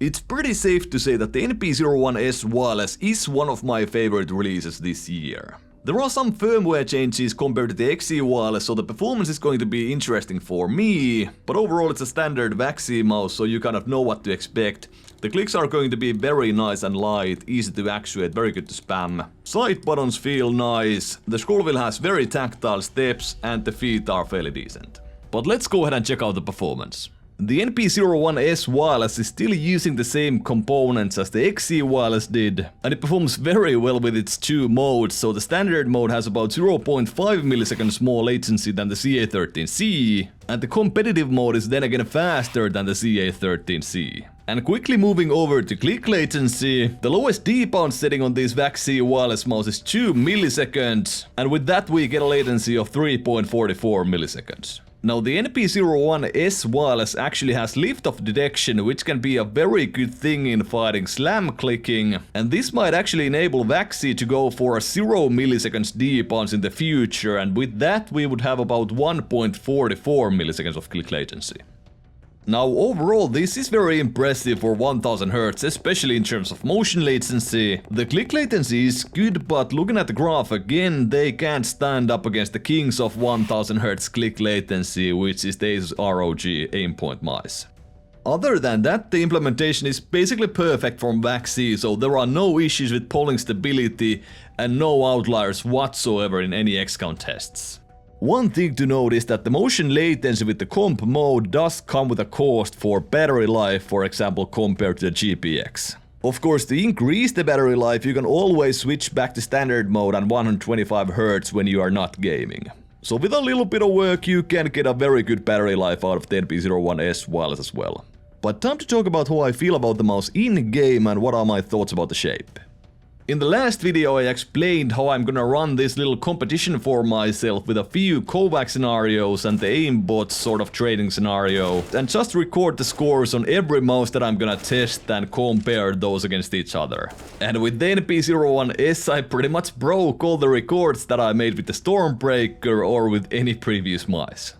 It's pretty safe to say that the NP-01S Wireless is one of my favorite releases this year. There are some firmware changes compared to the XE Wireless, so the performance is going to be interesting for me, but overall it's a standard VAXEE mouse, so you kind of know what to expect. The clicks are going to be very nice and light, easy to actuate, very good to spam. Side buttons feel nice, the scroll wheel has very tactile steps, and the feet are fairly decent. But let's go ahead and check out the performance. The NP-01S Wireless is still using the same components as the XE Wireless did, and it performs very well with its two modes, so the standard mode has about 0.5 milliseconds more latency than the CA13C, and the competitive mode is then again faster than the CA13C. And quickly moving over to click latency, the lowest debound setting on this VAXEE Wireless mouse is 2 milliseconds, and with that we get a latency of 3.44 milliseconds. Now the NP-01S Wireless actually has lift-off detection, which can be a very good thing in fighting slam clicking, and this might actually enable VAXEE to go for a 0 milliseconds debounds in the future, and with that we would have about 1.44 milliseconds of click latency. Now overall this is very impressive for 1000 Hz, especially in terms of motion latency. The click latency is good, but looking at the graph again, they can't stand up against the kings of 1000 Hz click latency, which is the Asus ROG Aimpoint mice. Other than that, the implementation is basically perfect from VAXEE, so there are no issues with polling stability and no outliers whatsoever in any X-count tests. One thing to note is that the motion latency with the comp mode does come with a cost for battery life, for example compared to the GPX. Of course, to increase the battery life you can always switch back to standard mode and 125 Hz when you are not gaming. So with a little bit of work you can get a very good battery life out of the NP-01S Wireless as well. But time to talk about how I feel about the mouse in-game and what are my thoughts about the shape. In the last video I explained how I'm gonna run this little competition for myself with a few Kovac scenarios and the aimbot sort of trading scenario, and just record the scores on every mouse that I'm gonna test and compare those against each other. And with the NP-01S I pretty much broke all the records that I made with the Stormbreaker or with any previous mice.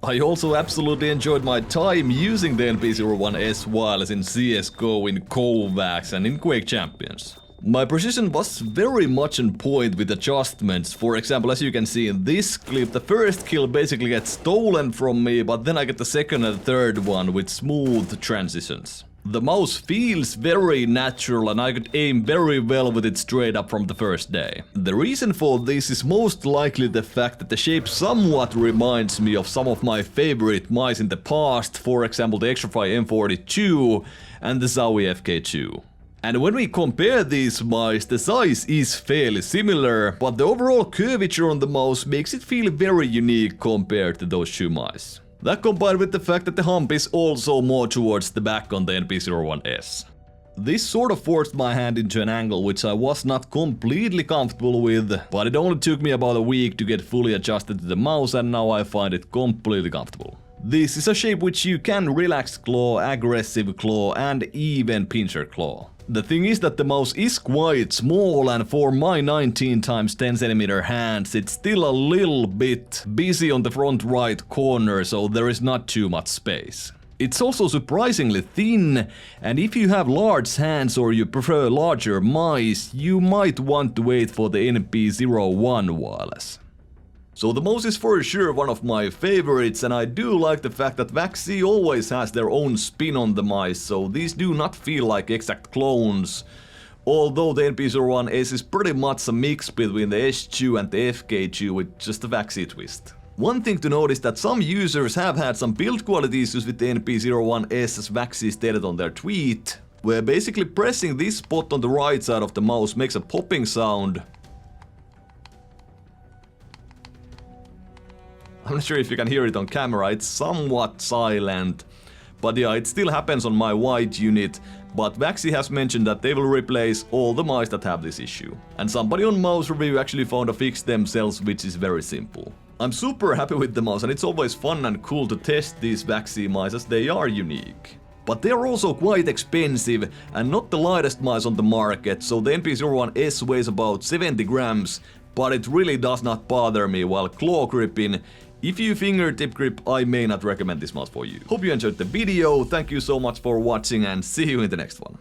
I also absolutely enjoyed my time using the NP-01S Wireless in CSGO, in Kovacs and in Quake Champions. My precision was very much on point with adjustments. For example, as you can see in this clip, the first kill basically gets stolen from me, but then I get the second and third one with smooth transitions. The mouse feels very natural and I could aim very well with it straight up from the first day. The reason for this is most likely the fact that the shape somewhat reminds me of some of my favorite mice in the past, for example the Xtrfy M42 and the Zowie FK2. And when we compare these mice, the size is fairly similar, but the overall curvature on the mouse makes it feel very unique compared to those two mice. That combined with the fact that the hump is also more towards the back on the NP-01S. This sort of forced my hand into an angle which I was not completely comfortable with, but it only took me about a week to get fully adjusted to the mouse and now I find it completely comfortable. This is a shape which you can relaxed claw, aggressive claw and even pincher claw. The thing is that the mouse is quite small and for my 19x10cm hands it's still a little bit busy on the front right corner, so there is not too much space. It's also surprisingly thin, and if you have large hands or you prefer larger mice, you might want to wait for the NP-01 Wireless. So the mouse is for sure one of my favorites, and I do like the fact that VAXEE always has their own spin on the mice, so these do not feel like exact clones. Although the NP-01S is pretty much a mix between the S2 and the FK2 with just a VAXEE twist. One thing to note is that some users have had some build quality issues with the NP-01S, as VAXEE stated on their tweet, where basically pressing this spot on the right side of the mouse makes a popping sound. I'm not sure if you can hear it on camera, it's somewhat silent, but yeah, it still happens on my white unit, but VAXEE has mentioned that they will replace all the mice that have this issue. And somebody on Mouse Review actually found a fix themselves, which is very simple. I'm super happy with the mouse and it's always fun and cool to test these VAXEE mice as they are unique. But they are also quite expensive and not the lightest mice on the market, so the NP-01S weighs about 70 grams, but it really does not bother me while claw gripping. If you fingertip grip, I may not recommend this mouse for you. Hope you enjoyed the video, thank you so much for watching and see you in the next one.